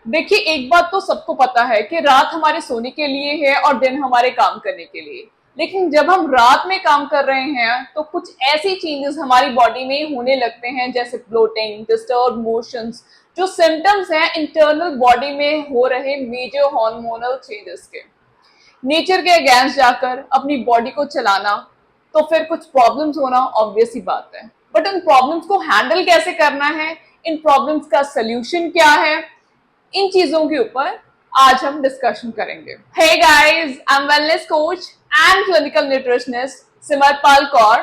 देखिए, एक बात तो सबको पता है कि रात हमारे सोने के लिए है और दिन हमारे काम करने के लिए। लेकिन जब हम रात में काम कर रहे हैं तो कुछ ऐसी चेंजेस हमारी बॉडी में होने लगते हैं, जैसे ब्लोटिंग, डिस्टर्ब मोशंस, जो सिम्टम्स हैं इंटरनल बॉडी में हो रहे मेजर हार्मोनल चेंजेस के। नेचर के अगेंस्ट जाकर अपनी बॉडी को चलाना तो फिर कुछ प्रॉब्लम्स होना ऑब्वियस ही बात है। बट इन प्रॉब्लम्स को हैंडल कैसे करना है, इन प्रॉब्लम्स का सोल्यूशन क्या है, इन चीजों के ऊपर आज हम डिस्कशन करेंगे। Hey guys, I am wellness coach and clinical nutritionist Simarpal Kaur,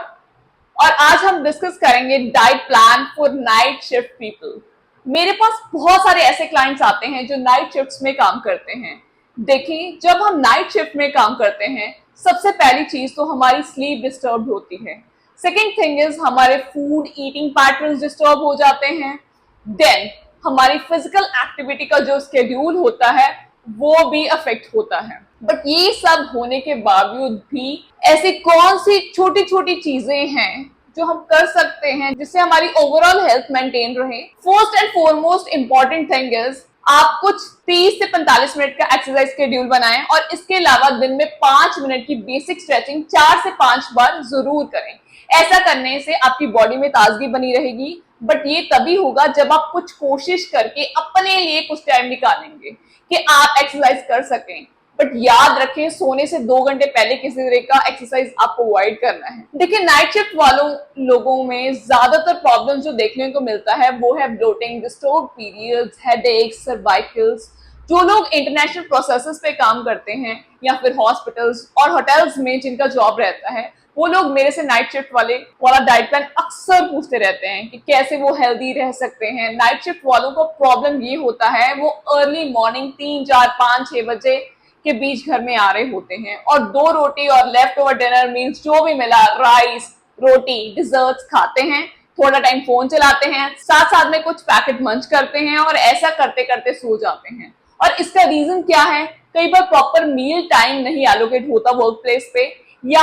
और आज हम डिस्कस करेंगे diet plan for night shift people. मेरे पास बहुत सारे ऐसे क्लाइंट्स आते हैं जो नाइट शिफ्ट्स में काम करते हैं। देखिए, जब हम नाइट शिफ्ट में काम करते हैं, सबसे पहली चीज तो हमारी स्लीप डिस्टर्ब होती है। सेकेंड थिंग इज हमारे फूड ईटिंग पैटर्न्स डिस्टर्ब हो जाते हैं। देन हमारी फिजिकल एक्टिविटी का जो स्केड्यूल होता है वो भी अफेक्ट होता है। बट ये सब होने के बावजूद भी ऐसी कौन सी छोटी छोटी चीजें हैं जो हम कर सकते हैं जिससे हमारी ओवरऑल हेल्थ मेंटेन रहे। First and foremost important thing is आप कुछ 30 से 45 मिनट का एक्सरसाइज शेड्यूल बनाएं और इसके अलावा दिन में 5 मिनट की बेसिक स्ट्रेचिंग 4 से 5 बार जरूर करें। ऐसा करने से आपकी बॉडी में ताजगी बनी रहेगी। बट ये तभी होगा जब आप कुछ कोशिश करके अपने लिए कुछ टाइम निकालेंगे कि आप एक्सरसाइज कर सकें। बट याद रखें, सोने से 2 घंटे पहले किसी तरह का एक्सरसाइज आपको अवॉइड करना है। देखिए, नाइट शिफ्ट वालों लोगों में ज्यादातर प्रॉब्लम जो देखने को मिलता है वो है ब्लोटिंग, डिस्टर्ब पीरियड्स, हेडेक्स, सर्वाइकल्स। जो लोग इंटरनेशनल प्रोसेसेस पे काम करते हैं या फिर हॉस्पिटल्स और होटल्स में जिनका जॉब रहता है, वो लोग मेरे से नाइट शिफ्ट वाला डाइट प्लान अक्सर पूछते रहते हैं कि कैसे वो हेल्दी रह सकते हैं। नाइट शिफ्ट वालों को प्रॉब्लम ये होता है, वो अर्ली मॉर्निंग 3, 4, 5, 6 बजे के बीच घर में आ रहे होते हैं और 2 रोटी और लेफ्ट ओवर डिनर मील्स जो भी मिला, राइस, रोटी, डिजर्ट्स खाते हैं, थोड़ा टाइम फोन चलाते हैं, साथ साथ में कुछ पैकेट मंच करते हैं और ऐसा करते करते सो जाते हैं। और इसका रीजन क्या है? कई बार प्रॉपर मील टाइम नहीं एलोकेट होता वर्क प्लेस पे, या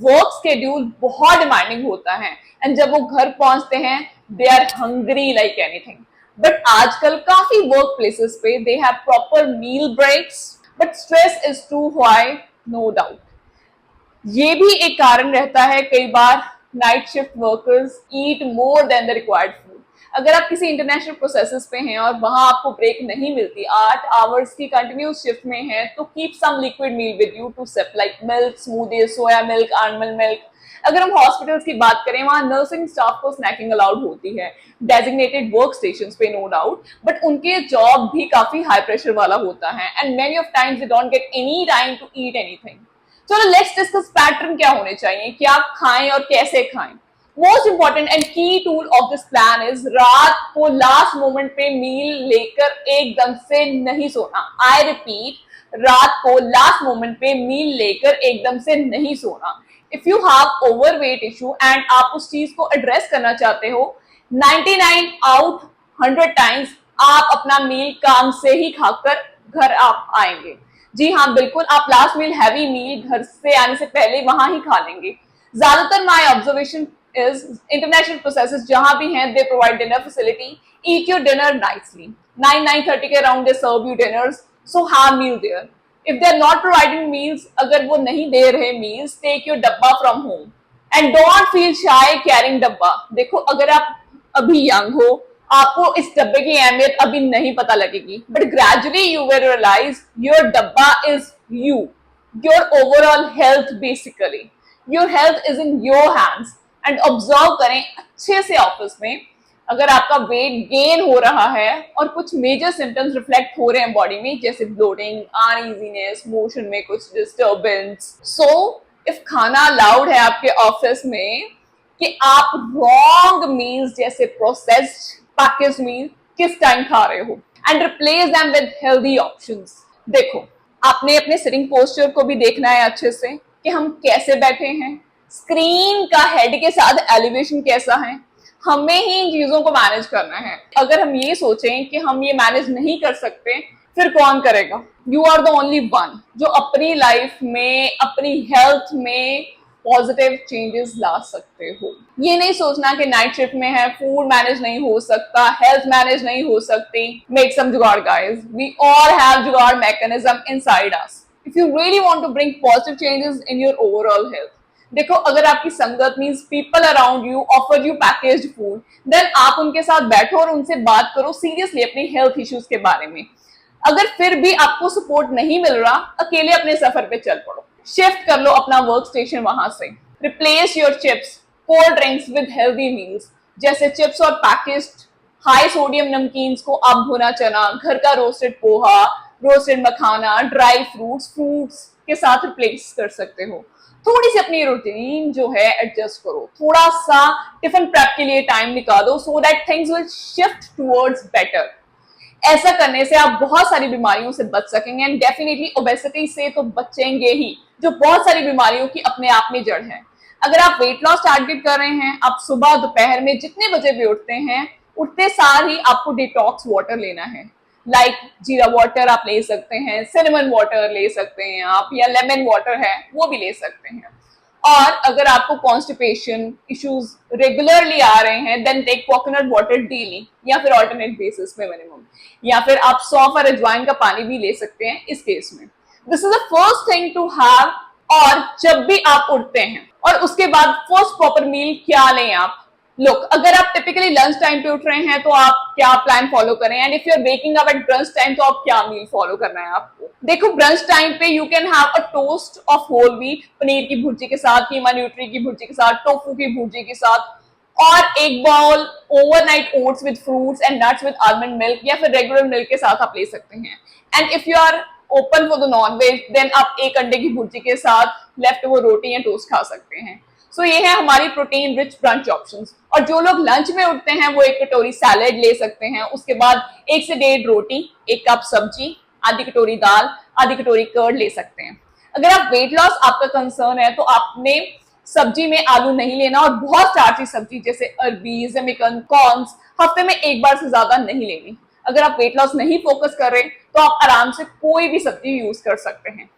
वर्क स्केड्यूल बहुत डिमांडिंग होता है एंड जब वो घर पहुंचते हैं they are hungry like anything. But आजकल काफी वर्क प्लेसेस पे they have proper meal breaks, but stress is too high, no doubt. ये भी एक कारण रहता है, कई बार night shift workers eat more than the required food. अगर आप किसी इंटरनेशनल प्रोसेसेस पे हैं और वहां आपको ब्रेक नहीं मिलती, 8 आवर्स की कंटिन्यूस शिफ्ट में है, तो keep some liquid meal with you to sip, like milk, smoothie, soya milk, almond milk. अगर हम हॉस्पिटल्स की बात करें, वहां नर्सिंग स्टाफ को स्नैकिंग अलाउड होती है डेजिग्नेटेड वर्क स्टेशन पे, नो डाउट, बट उनके जॉब भी काफी हाई प्रेशर वाला होता है and many of times they don't get any time to eat anything. चलो लेट्स डिस्कस पैटर्न क्या होने चाहिए, क्या खाएं और कैसे खाएं। मोस्ट इंपॉर्टेंट एंड की tool of this plan is रात को लास्ट मोमेंट पे मील लेकर एकदम से नहीं सोना। आई रिपीट, रात को लास्ट मोमेंट पे मील लेकर एकदम से नहीं सोना। If you have overweight issue and आप उस चीज को एड्रेस करना चाहते हो, 99 आउट 100 टाइम्स आप अपना मील काम से ही खाकर घर आप आएंगे। जी हाँ, बिल्कुल, आप लास्ट मील हैवी मील घर से आने से पहले वहां ही खा लेंगे। ज्यादातर my observation is international processes जहां भी हैं, they provide dinner facility. Eat your dinner nicely, 9-9:30 के around they serve you dinners, so have meal there. If they are not providing meals, अगर वो नहीं दे रहे meals, take your dabba from home and don't feel shy carrying dabba. देखो, अगर आप अभी यंग हो, आपको इस डब्बे की अहमियत अभी नहीं पता लगेगी, but gradually you will realise your dabba is you, your overall health. Basically your health is in your hands and observe करें अच्छे से ऑफिस में, अगर आपका वेट गेन हो रहा है और कुछ मेजर सिम्टम्स रिफ्लेक्ट हो रहे हैं बॉडी में, जैसे ब्लोटिंग, अनईजीनेस, मोशन में कुछ डिस्टर्बेंस, सो इफ खाना अलाउड है आपके ऑफिस में कि आप रॉन्ग मील्स जैसे प्रोसेस्ड पैकेज्ड मील किस टाइम खा रहे हो and replace them with healthy options. देखो, आपने अपने सिटिंग पोस्चर को भी देखना है अच्छे से कि हम कैसे बैठे हैं, स्क्रीन का हेड के साथ एलिवेशन कैसा है, हमें ही इन चीजों को मैनेज करना है। अगर हम ये सोचें कि हम ये मैनेज नहीं कर सकते, फिर कौन करेगा? You are the only one जो अपनी लाइफ में, अपनी हेल्थ में पॉजिटिव चेंजेस ला सकते हो। ये नहीं सोचना कि नाइट शिफ्ट में है, फूड मैनेज नहीं हो सकता, हेल्थ मैनेज नहीं हो सकती। Make some jugaad guys, we all have jugaad mechanism inside us if you really want to bring positive changes in your overall health. देखो, अगर आपकी संगत means people around you offer you packaged food, then आप उनके साथ बैठो और उनसे बात करो सीरियसली अपनी हेल्थ इश्यूज के बारे में। अगर फिर भी आपको सपोर्ट नहीं मिल रहा, अकेले अपने सफर पे चल पड़ो, शिफ्ट कर लो अपना वर्क स्टेशन वहां से। Replace your chips, cold drinks with healthy meals, जैसे चिप्स और पैकेज्ड हाई सोडियम नमकीन्स को आप भुना चना, घर का रोस्टेड पोहा, रोस्टेड मखाना, ड्राई फ्रूट्स के साथ रिप्लेस कर सकते हो। थोड़ी सी अपनी रूटीन जो है एडजस्ट करो, थोड़ा सा टिफिन प्रेप के लिए टाइम निकालो so that things will shift towards better. ऐसा करने से आप बहुत सारी बीमारियों से बच सकेंगे एंड डेफिनेटली ओबेसिटी से तो बचेंगे ही, जो बहुत सारी बीमारियों की अपने आप में जड़ है। अगर आप वेट लॉस टारगेट कर रहे हैं, आप सुबह दोपहर में जितने बजे भी उठते हैं, उठते सार ही आपको डिटॉक्स वाटर लेना है। लाइक जीरा वाटर आप ले सकते हैं, सिनेमन वाटर ले सकते हैं आप, या लेमन वाटर है वो भी ले सकते हैं। और अगर आपको कॉन्स्टिपेशन इश्यूज रेगुलरली आ रहे हैं, then take coconut water daily या फिर ऑल्टरनेट बेसिस पे मिनिमम, या फिर आप सौंफ और अजवाइन का पानी भी ले सकते हैं इस केस में। This is the first thing to have. और जब भी आप उठते हैं और उसके बाद फर्स्ट प्रॉपर मील क्या लें आप। लुक, अगर आप टिपिकली लंच टाइम पे उठ रहे हैं तो आप क्या प्लान फॉलो करें, and if you are waking up at brunch time तो आप क्या मील फॉलो करना है आपको। देखो, ब्रंच टाइम पे you can have a toast of whole wheat, paneer की भुर्जी के साथ, कीमा न्यूट्री की भुर्जी के साथ, टोफू की भुर्जी के साथ, और एक bowl overnight oats with fruits and nuts with almond milk, या फिर रेगुलर मिल्क के साथ आप ले सकते हैं। And if you are open for the non veg, then आप एक अंडे की भुर्जी के साथ लेफ्ट ओवर रोटी या टोस्ट खा सकते हैं। सो ये है हमारी प्रोटीन रिच ब्रंच ऑप्शंस। और जो लोग लंच में उठते हैं वो एक कटोरी सैलेड ले सकते हैं, उसके बाद 1 से 1.5 रोटी, 1 कप सब्जी, आधी कटोरी दाल, आधी कटोरी कर्ड ले सकते हैं। अगर आप वेट लॉस आपका कंसर्न है तो आपने सब्जी में आलू नहीं लेना, और बहुत स्टार्ची सब्जी जैसे अरबी, जेमिकन, कॉर्न्स हफ्ते में एक बार से ज्यादा नहीं लेनी। अगर आप वेट लॉस नहीं फोकस कर रहे तो आप आराम से कोई भी सब्जी यूज कर सकते हैं।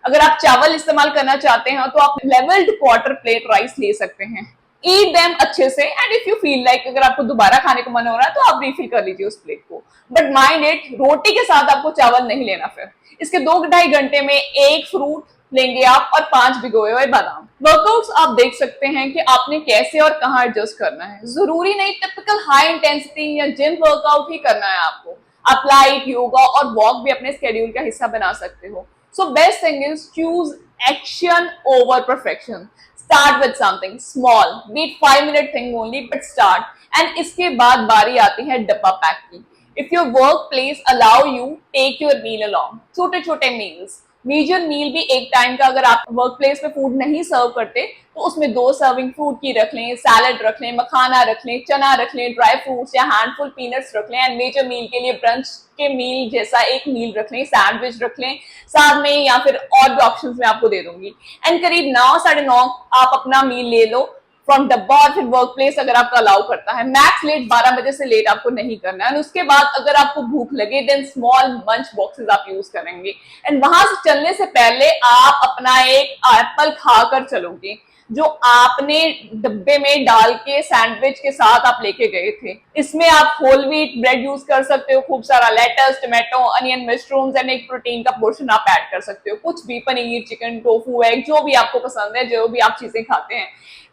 अगर आप चावल इस्तेमाल करना चाहते हैं तो आप लेवल्ड क्वार्टर प्लेट राइस ले सकते हैं। ईट देम अच्छे से, and if you feel like अगर आपको दोबारा खाने का मन हो रहा है तो आप रिफिल कर लीजिए उस प्लेट को। बट माइंड इट, रोटी के साथ आपको चावल नहीं लेना। फिर इसके 2-2.5 घंटे में 1 फ्रूट लेंगे आप और 5 भिगोए हुए बादाम। वर्कआउट्स आप देख सकते हैं कि आपने कैसे और कहाँ एडजस्ट करना है। जरूरी नहीं टिपिकल हाई इंटेंसिटी या जिम वर्कआउट ही करना है आपको। आप लाइट योगा और वॉक भी अपने स्केड्यूल का हिस्सा बना सकते हो। So best thing is choose action over perfection. Start with something small, be it 5-minute thing only, but start. And इसके बाद बारी आती है डब्बा पैक की। If your workplace allow you, take your meal along. छोटे छोटे meals, मेजर मील भी एक टाइम का, अगर आप वर्क प्लेस में फूड नहीं सर्व करते तो उसमें 2 सर्विंग फ्रूट की रख लें, सैलड रख लें, मखाना रख लें, चना रख लें, ड्राई फ्रूट्स या हैंडफुल पीनट्स रख लें। एंड मेजर मील के लिए ब्रंच के मील जैसा एक मील रख लें, सैंडविच रख लें साथ में, या फिर और भी ऑप्शंस मैं आपको दे दूंगी। एंड करीब 9-9:30 आप अपना मील ले लो फ्रॉम डब्बा, और फिर वर्क प्लेस अगर आपका अलाउ करता है। मैक्स लेट 12 बजे से लेट आपको नहीं करना है। उसके बाद अगर आपको भूख लगे देन स्मॉल मंच बॉक्सेस आप यूज करेंगे। एंड वहां से चलने से पहले आप अपना एक एप्पल खाकर चलोगे जो आपने डब्बे में डाल के सैंडविच के साथ आप लेके गए थे। इसमें आप होल व्हीट ब्रेड यूज कर सकते हो, खूब सारा lettuce, tomato, onion, mushrooms and एक प्रोटीन का पोर्शन आप ऐड कर सकते हो। कुछ भी, पनीर, चिकन, टोफू, एग, जो भी आपको पसंद है, जो भी आप चीजें खाते हैं।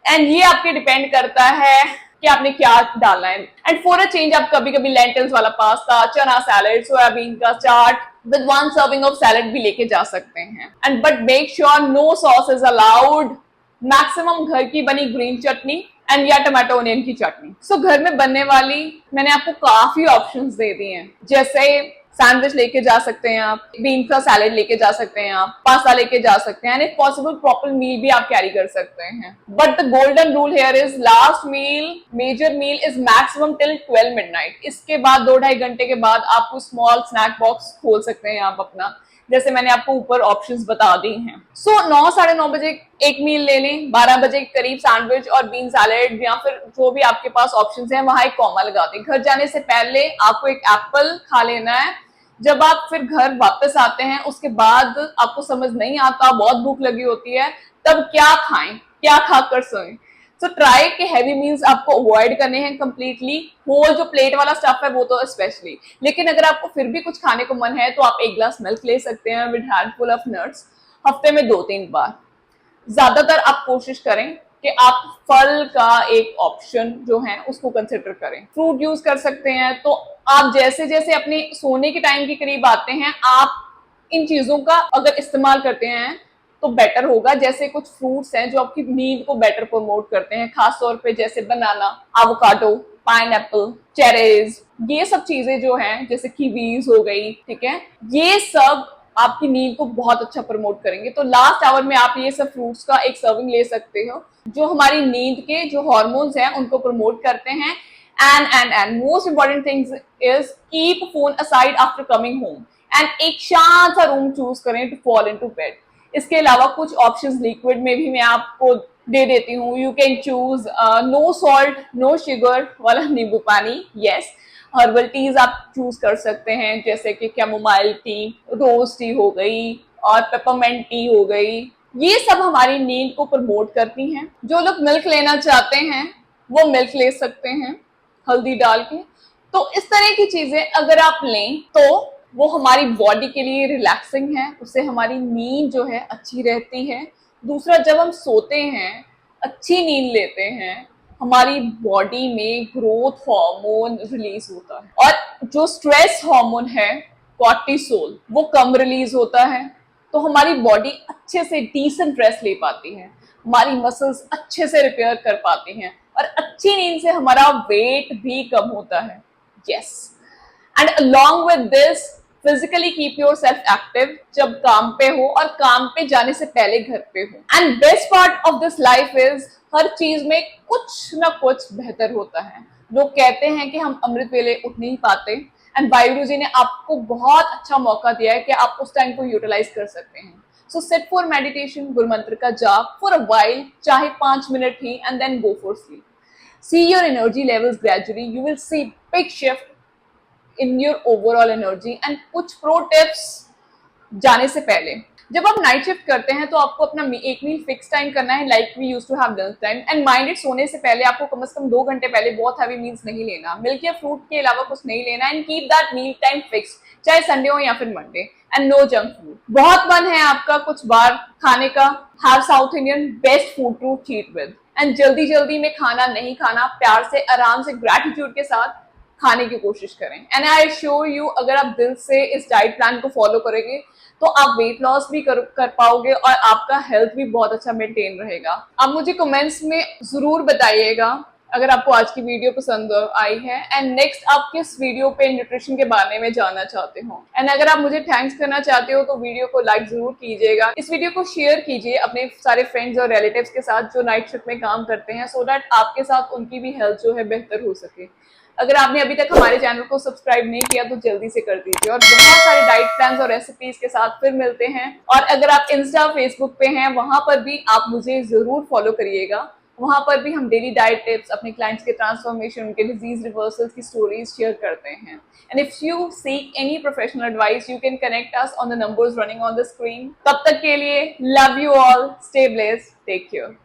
एंड ये आपके डिपेंड करता है कि आपने क्या डालना है। एंड फॉर अ चेंज आप कभी कभी लेंटिल्स वाला पास्ता, चना सैलेड, सोयाबीन का chaat with 1 serving of salad भी लेके जा सकते हैं। And but make sure no sauce is allowed. Maximum घर की बनी ग्रीन चटनी एंड या टमाटो अनियन की चटनी। सो घर में बनने वाली मैंने आपको काफी ऑप्शंस दे दिए हैं, जैसे सैंडविच लेके जा सकते हैं आप, बीन का सैलेड लेके जा सकते हैं आप, पास्ता लेके जा सकते हैं, and if possible proper meal भी आप कैरी कर सकते हैं। But the golden rule here is last meal, major meal is maximum till 12 midnight. इसके बाद 2-2.5 घंटे के बाद आप स्मॉल स्नैक बॉक्स खोल सकते हैं आप अपना, जैसे मैंने आपको ऊपर ऑप्शंस बता दी हैं। सो 9-9:30 बजे एक मील ले लें, 12 बजे के करीब सैंडविच और बीन सैलेड, या फिर जो भी आपके पास ऑप्शंस हैं वहां एक कॉमा लगा दें। घर जाने से पहले आपको एक एप्पल खा लेना है। जब आप फिर घर वापस आते हैं उसके बाद आपको समझ नहीं आता, बहुत भूख लगी होती है, तब क्या खाएं, क्या खाकर सोएं। सो ट्राई के हैवी मील्स आपको अवॉइड करने हैं कंप्लीटली, होल जो प्लेट वाला स्टफ है वो तो स्पेशली। लेकिन अगर आपको फिर भी कुछ खाने को मन है तो आप एक ग्लास मिल्क ले सकते हैं विद हैंडफुल ऑफ नट्स, हफ्ते में 2-3 बार। ज्यादातर आप कोशिश करें कि आप फल का एक ऑप्शन जो है उसको कंसिडर करें। फ्रूट यूज कर सकते हैं। तो आप जैसे जैसे अपने सोने के टाइम के करीब आते हैं, आप इन चीजों का अगर इस्तेमाल करते हैं तो बेटर होगा। जैसे कुछ फ्रूट्स हैं जो आपकी नींद को बेटर प्रमोट करते हैं, खास तौर पे जैसे बनाना, एवोकाडो, पाइनएप्पल, चेरीज, ये सब चीजें जो हैं, जैसे कीवीज हो गई, ठीक है, ये सब आपकी नींद को बहुत अच्छा प्रमोट करेंगे। तो लास्ट आवर में आप ये सब फ्रूट्स का एक सर्विंग ले सकते हो, जो हमारी नींद के जो हार्मोन्स हैं उनको प्रमोट करते हैं। And most important things is keep phone aside after coming home and एक शांत सा रूम चूज करें टू फॉल इनटू बेड। इसके अलावा कुछ ऑप्शंस लिक्विड में भी मैं आपको दे देती हूँ। You can choose no salt no sugar वाला नींबू पानी, यस। हर्बल टीज आप चूज कर सकते हैं, जैसे कि कैमोमाइल टी, रोज टी हो गई और पेपरमेंट टी हो गई। ये सब हमारी नींद को प्रमोट करती हैं। जो लोग मिल्क लेना चाहते हैं वो मिल्क ले सकते हैं हल्दी डाल के। तो इस तरह की चीजें अगर आप लें तो वो हमारी बॉडी के लिए रिलैक्सिंग है, उससे हमारी नींद जो है अच्छी रहती है। दूसरा, जब हम सोते हैं, अच्छी नींद लेते हैं, हमारी बॉडी में ग्रोथ हार्मोन रिलीज होता है और जो स्ट्रेस हार्मोन है कॉर्टिसोल, वो कम रिलीज होता है। तो हमारी बॉडी अच्छे से डिसेंट रेस्ट ले पाती है, हमारी मसल्स अच्छे से रिपेयर कर पाती हैं और अच्छी नींद से हमारा वेट भी कम होता है। Yes, and along with this physically keep your self active जब काम पे हो और काम पे जाने से पहले घर पे हो। And best part of this life is हर चीज में कुछ ना कुछ बेहतर होता है। लोग कहते हैं कि हम अमृत वेले उठ नहीं पाते, एंड वाहिगुरु जी ने आपको बहुत अच्छा मौका दिया है कि आप उस टाइम को यूटिलाइज कर सकते हैं। सो सिट फॉर मेडिटेशन, गुरु मंत्र का जाप फॉर अ वाइल, चाहे 5 मिनट ही, and then go for sleep. See your energy levels gradually. You will see big shift in your overall energy. And कुछ प्रो टिप्स जाने से पहले, जब आप नाइट शिफ्ट करते हैं तो आपको अपना एक मील फिक्स टाइम करना है, like we used to have lunch time. And minded सोने से पहले आपको कम से कम 2 घंटे पहले बहुत हैवी मील्स नहीं लेना, मिल्क या फ्रूट के अलावा कुछ नहीं लेना। And keep that meal time fix, चाहे संडे हो या फिर Monday. And no junk food. बहुत मन है आपका कुछ बार खाने का, have South Indian best food to cheat with. And जल्दी जल्दी में खाना नहीं खाना, प्यार से, आराम से, ग्रेटिट्यूड के साथ खाने की कोशिश करें। एंड आई श्योर यू, अगर आप दिल से इस डाइट प्लान को फॉलो करेंगे तो आप वेट लॉस भी कर पाओगे और आपका हेल्थ भी बहुत अच्छा मेंटेन रहेगा। आप मुझे कमेंट्स में जरूर बताइएगा अगर आपको आज की वीडियो पसंद आई है, एंड नेक्स्ट आप किस वीडियो पे न्यूट्रिशन के बारे में जानना चाहते हो। एंड अगर आप मुझे थैंक्स करना चाहते हो तो वीडियो को लाइक जरूर कीजिएगा, इस वीडियो को शेयर कीजिए अपने सारे फ्रेंड्स और रिलेटिव्स के साथ जो नाइट शिफ्ट में काम करते हैं, सो दैट आपके साथ उनकी भी हेल्थ जो है बेहतर हो सके। अगर आपने अभी तक हमारे चैनल को सब्सक्राइब नहीं किया तो जल्दी से कर दीजिए, और बहुत सारे डाइट प्लान्स और रेसिपीज के साथ फिर मिलते हैं। और अगर आप इंस्टा, फेसबुक पे हैं, वहां पर भी आप मुझे जरूर फॉलो करिएगा। वहां पर भी हम डेली डाइट टिप्स, अपने क्लाइंट्स के ट्रांसफॉर्मेशन, उनके डिजीज रिवर्सल्स की स्टोरीज शेयर करते हैं। And if you seek any professional advice, you can connect us on the numbers running on the screen. तब तक के लिए love you all, stay blessed, take care.